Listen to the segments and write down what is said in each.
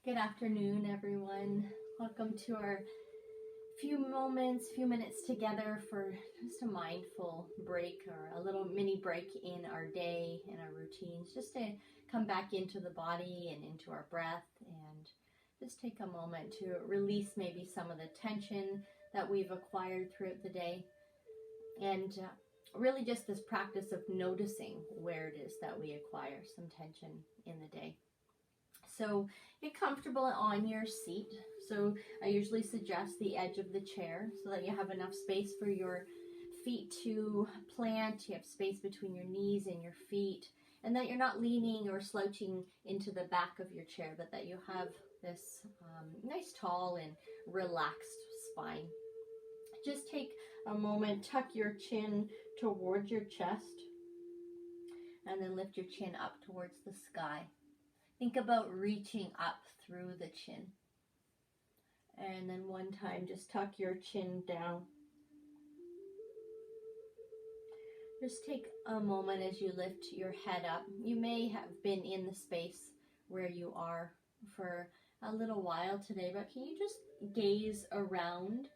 Good afternoon, everyone. Welcome to our few minutes together for just a mindful break or a little mini break in our day and our routines, just to come back into the body and into our breath and just take a moment to release maybe some of the tension that we've acquired throughout the day. And really just this practice of noticing where it is that we acquire some tension in the day. So get comfortable on your seat. So I usually suggest the edge of the chair so that you have enough space for your feet to plant. You have space between your knees and your feet, and that you're not leaning or slouching into the back of your chair, but that you have this nice tall and relaxed spine. Just take a moment, tuck your chin towards your chest, and then lift your chin up towards the sky. Think about reaching up through the chin. And then one time, just tuck your chin down. Just take a moment as you lift your head up. You may have been in the space where you are for a little while today, but can you just gaze around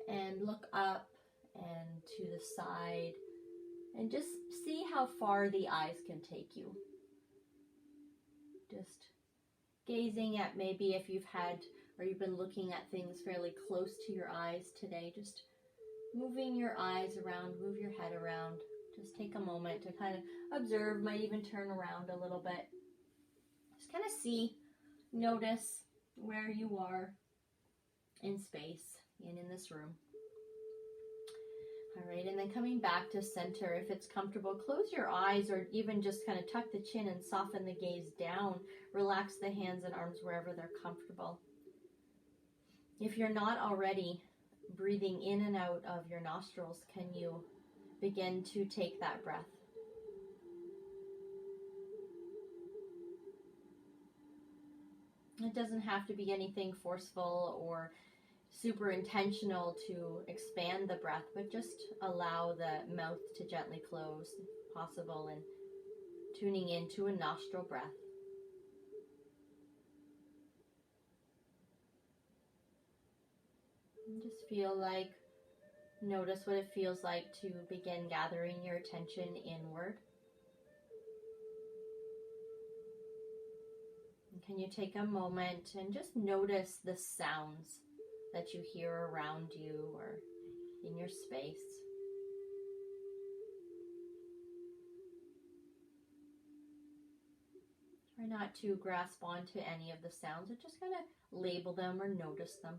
and look up and to the side and just see how far the eyes can take you? Just gazing at maybe if you've had or you've been looking at things fairly close to your eyes today, just moving your eyes around, move your head around. Just take a moment to kind of observe, might even turn around a little bit. Just kind of see, notice where you are in space and in this room. All right, and then coming back to center, if it's comfortable, close your eyes or even just kind of tuck the chin and soften the gaze down. Relax the hands and arms wherever they're comfortable. If you're not already breathing in and out of your nostrils, can you begin to take that breath? It doesn't have to be anything forceful or super intentional to expand the breath, but just allow the mouth to gently close if possible, and tuning into a nostril breath. And just notice what it feels like to begin gathering your attention inward. And can you take a moment and just notice the sounds that you hear around you or in your space? Try not to grasp onto any of the sounds, or just kind of label them or notice them.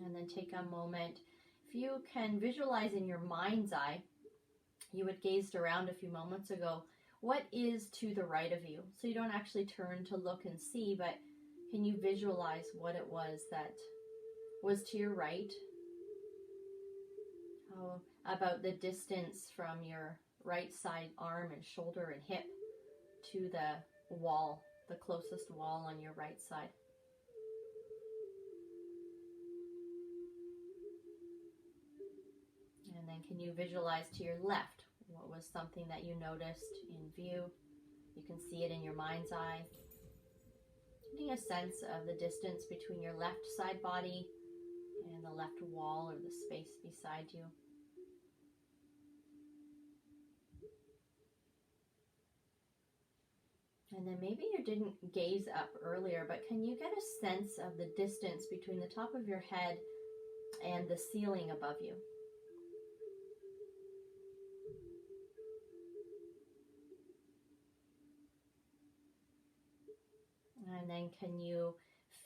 And then take a moment. If you can visualize in your mind's eye, you had gazed around a few moments ago, what is to the right of you? So you don't actually turn to look and see, but can you visualize what it was that was to your right? How about the distance from your right side arm and shoulder and hip to the wall, the closest wall on your right side? And then can you visualize to your left? What was something that you noticed in view? You can see it in your mind's eye. Getting a sense of the distance between your left side body and the left wall or the space beside you. And then maybe you didn't gaze up earlier, but can you get a sense of the distance between the top of your head and the ceiling above you? And then can you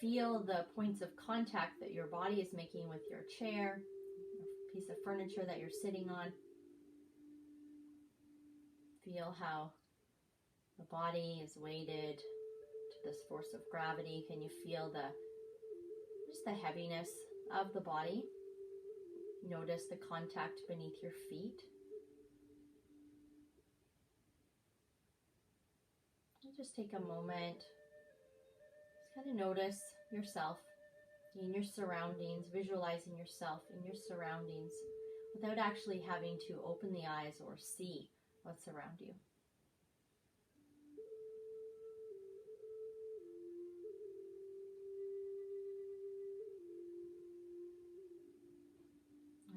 feel the points of contact that your body is making with your chair, a piece of furniture that you're sitting on? Feel how the body is weighted to this force of gravity. Can you feel just the heaviness of the body? Notice the contact beneath your feet. And just take a moment. Just kind of notice yourself in your surroundings, visualizing yourself in your surroundings. without actually having to open the eyes or see what's around you.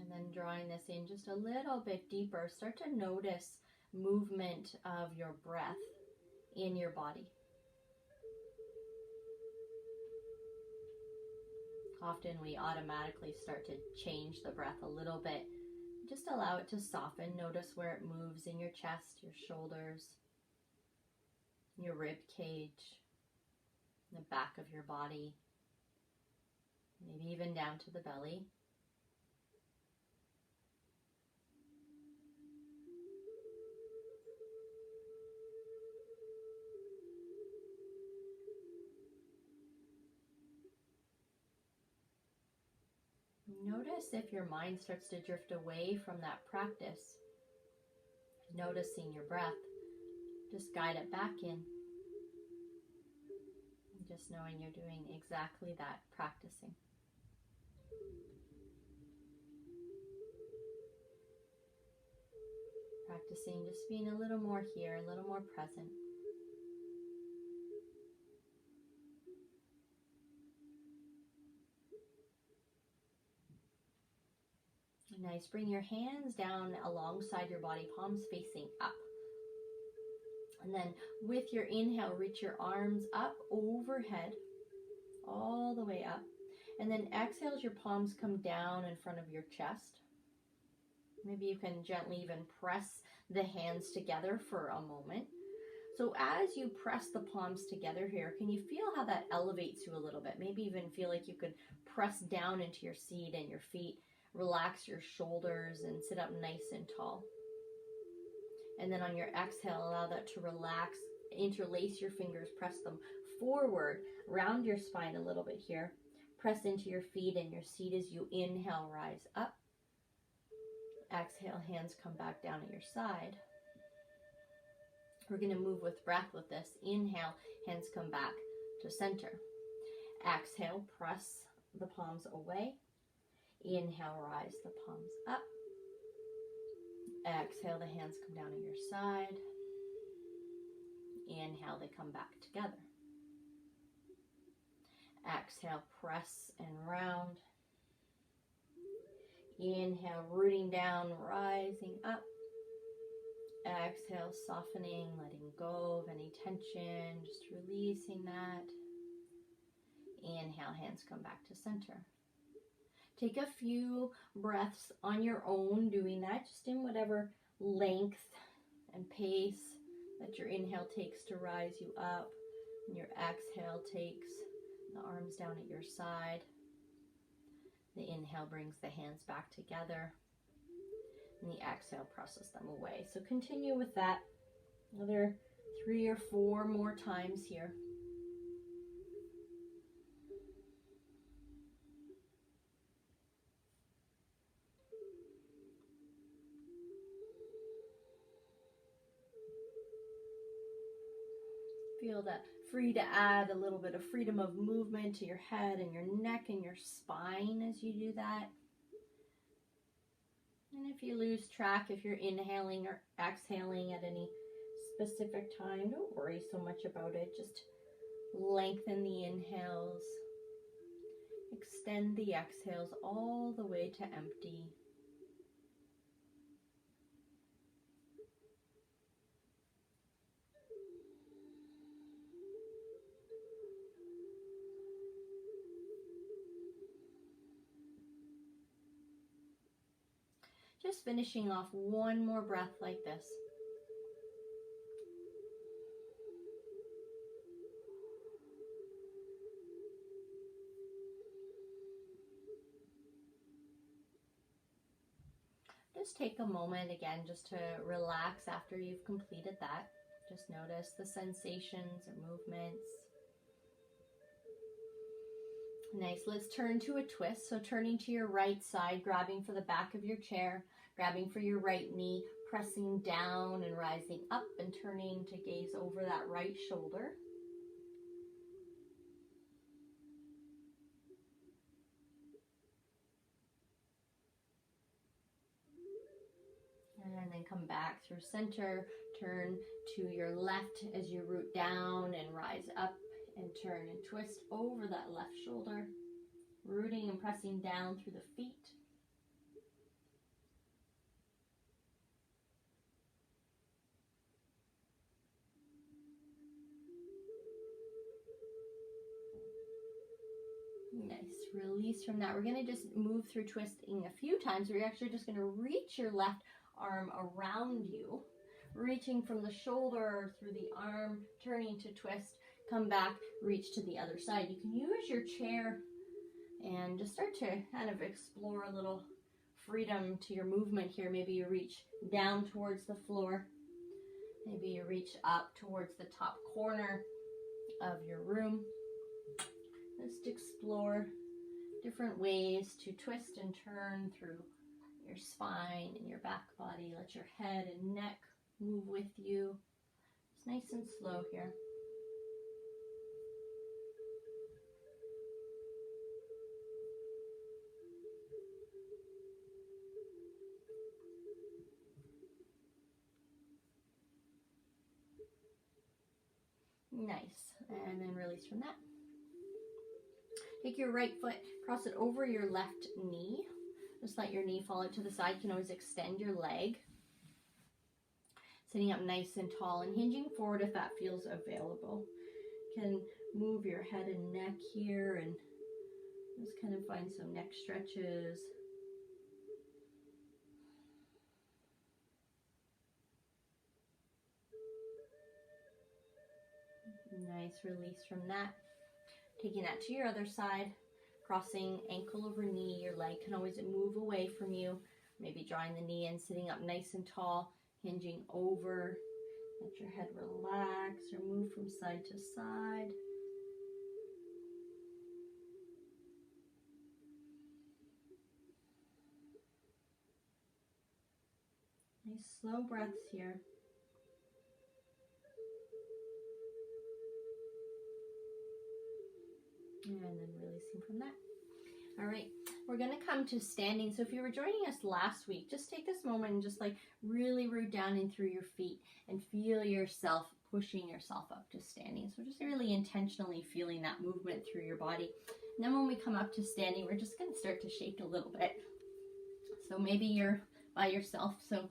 And then drawing this in just a little bit deeper, start to notice movement of your breath in your body. Often we automatically start to change the breath a little bit. Just allow it to soften. Notice where it moves in your chest, your shoulders, your rib cage, the back of your body, maybe even down to the belly. Notice if your mind starts to drift away from that practice. Noticing your breath, just guide it back in. Just knowing you're doing exactly that, practicing. Practicing just being a little more here, a little more present. Nice. Bring your hands down alongside your body, palms facing up. And then with your inhale, reach your arms up overhead, all the way up. And then exhale as your palms come down in front of your chest. Maybe you can gently even press the hands together for a moment. So as you press the palms together here, can you feel how that elevates you a little bit? Maybe even feel like you could press down into your seat and your feet. Relax your shoulders and sit up nice and tall. And then on your exhale, allow that to relax. Interlace your fingers, press them forward, round your spine a little bit here. Press into your feet and your seat as you inhale, rise up. Exhale, hands come back down at your side. We're going to move with breath with this. Inhale, hands come back to center. Exhale, press the palms away. Inhale, rise the palms up. Exhale, the hands come down at your side. Inhale, they come back together. Exhale, press and round. Inhale, rooting down, rising up. Exhale, softening, letting go of any tension, just releasing that. Inhale, hands come back to center. Take a few breaths on your own doing that, just in whatever length and pace that your inhale takes to rise you up, and your exhale takes the arms down at your side. The inhale brings the hands back together, and the exhale presses them away. So continue with that another 3 or 4 more times here. Feel that free to add a little bit of freedom of movement to your head and your neck and your spine as you do that. And if you lose track, if you're inhaling or exhaling at any specific time, don't worry so much about it. Just lengthen the inhales, extend the exhales all the way to empty. Just finishing off one more breath like this. Just take a moment again just to relax after you've completed that. Just notice the sensations or movements. Nice. Let's turn to a twist. So turning to your right side, grabbing for the back of your chair, grabbing for your right knee, pressing down and rising up and turning to gaze over that right shoulder. And then come back through center, turn to your left as you root down and rise up and turn and twist over that left shoulder, rooting and pressing down through the feet. Nice. Release from that. We're going to just move through twisting a few times. We're actually just going to reach your left arm around you, reaching from the shoulder through the arm, turning to twist, come back, reach to the other side. You can use your chair and just start to kind of explore a little freedom to your movement here. Maybe you reach down towards the floor. Maybe you reach up towards the top corner of your room. Just explore different ways to twist and turn through your spine and your back body. Let your head and neck move with you. It's nice and slow here. Nice. And then release from that. Take your right foot, cross it over your left knee. Just let your knee fall out to the side. You can always extend your leg. Sitting up nice and tall and hinging forward if that feels available. You can move your head and neck here and just kind of find some neck stretches. Nice release from that. Taking that to your other side, crossing ankle over knee. Your leg can always move away from you. Maybe drawing the knee in, sitting up nice and tall, hinging over. Let your head relax or move from side to side. Nice slow breaths here. And then releasing from that. All right, we're going to come to standing. So if you were joining us last week, just take this moment and just like really root down in through your feet and feel yourself pushing yourself up to standing. So just really intentionally feeling that movement through your body. And then when we come up to standing, we're just going to start to shake a little bit. So maybe you're by yourself, so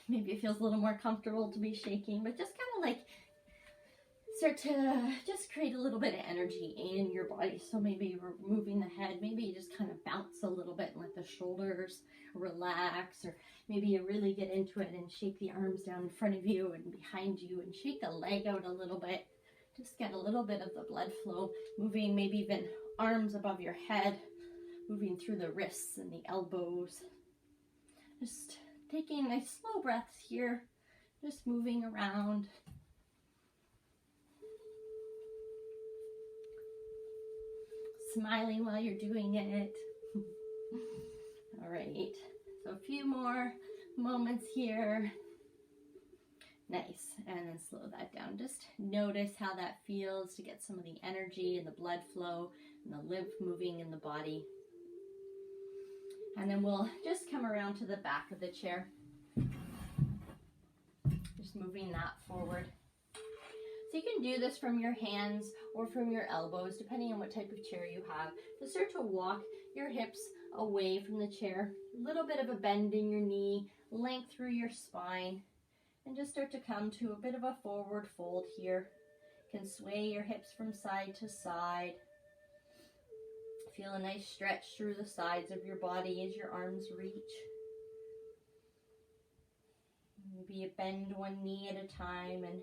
maybe it feels a little more comfortable to be shaking, but just kind of like start to just create a little bit of energy in your body. So maybe you're moving the head, maybe you just kind of bounce a little bit and let the shoulders relax, or maybe you really get into it and shake the arms down in front of you and behind you and shake the leg out a little bit. Just get a little bit of the blood flow moving, maybe even arms above your head, moving through the wrists and the elbows. Just taking nice slow breaths here, just moving around. Smiling while you're doing it. All right, so a few more moments here. Nice, and then slow that down. Just notice how that feels to get some of the energy and the blood flow and the lymph moving in the body. And then we'll just come around to the back of the chair. Just moving that forward. So you can do this from your hands or from your elbows, depending on what type of chair you have. Just start to walk your hips away from the chair. A little bit of a bend in your knee, length through your spine, and just start to come to a bit of a forward fold here. You can sway your hips from side to side. Feel a nice stretch through the sides of your body as your arms reach. Maybe you bend one knee at a time and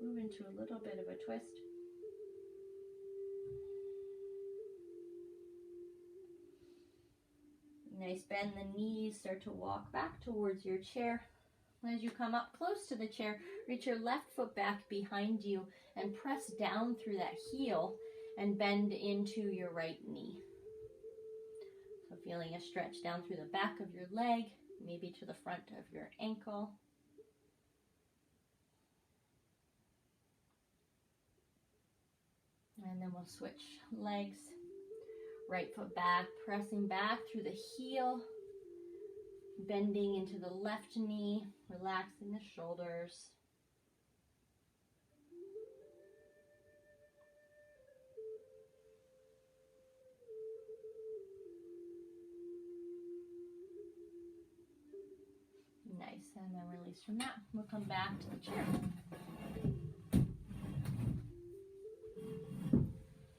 move into a little bit of a twist. Nice, bend the knees, start to walk back towards your chair. As you come up close to the chair, reach your left foot back behind you and press down through that heel and bend into your right knee. So feeling a stretch down through the back of your leg, maybe to the front of your ankle. And then we'll switch legs. Right foot back, pressing back through the heel. bending into the left knee, relaxing the shoulders. Nice, and then release from that. We'll come back to the chair.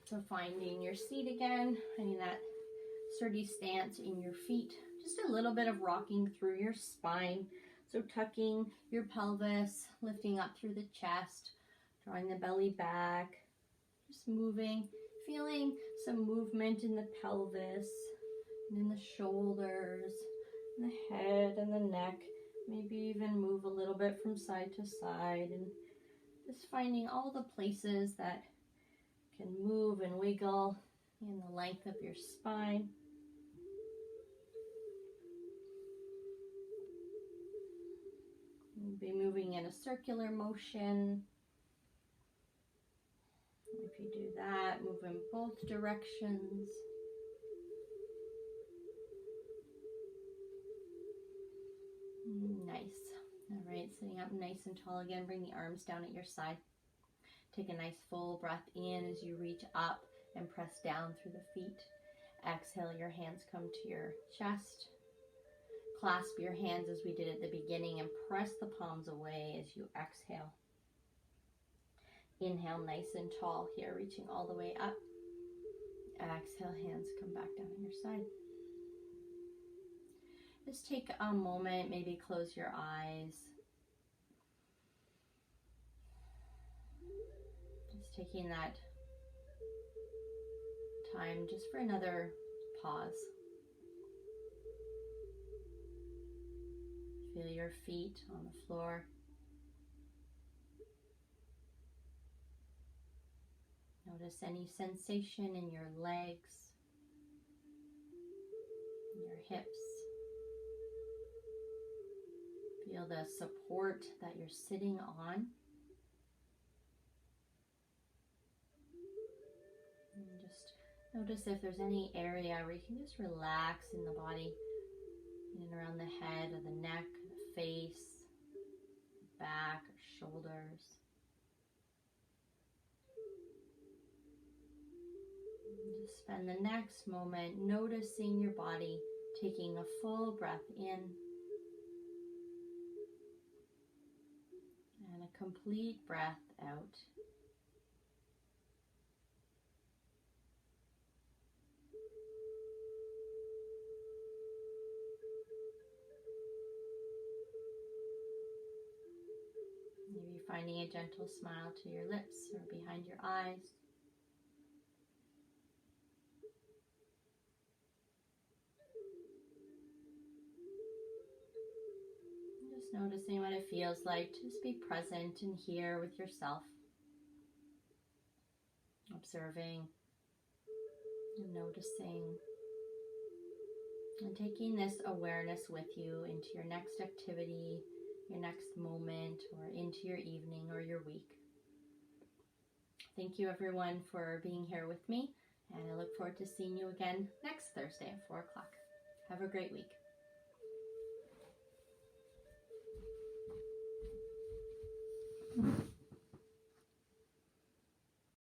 So finding your seat again, finding that sturdy stance in your feet. Just a little bit of rocking through your spine. So tucking your pelvis, lifting up through the chest, drawing the belly back, just moving, feeling some movement in the pelvis, and in the shoulders, and the head and the neck. Maybe even move a little bit from side to side, and just finding all the places that can move and wiggle in the length of your spine. You'll be moving in a circular motion. If you do that, move in both directions. Nice. All right, sitting up nice and tall again. Bring the arms down at your side. Take a nice full breath in as you reach up and press down through the feet. Exhale, your hands come to your chest. Clasp your hands as we did at the beginning and press the palms away as you exhale. Inhale, nice and tall here, reaching all the way up. Exhale, hands come back down on your side. Just take a moment, maybe close your eyes. Just taking that time just for another pause. Feel your feet on the floor. Notice any sensation in your legs, in your hips. Feel the support that you're sitting on. And just notice if there's any area where you can just relax in the body, in and around the head or the neck, the face, back or shoulders. And just spend the next moment noticing your body, taking a full breath in and a complete breath out. Maybe finding a gentle smile to your lips or behind your eyes. Just noticing what it feels like to just be present and here with yourself. Observing and noticing. And taking this awareness with you into your next activity, your next moment, or into your evening or your week. Thank you everyone for being here with me, and I look forward to seeing you again next Thursday at 4 o'clock. Have a great week.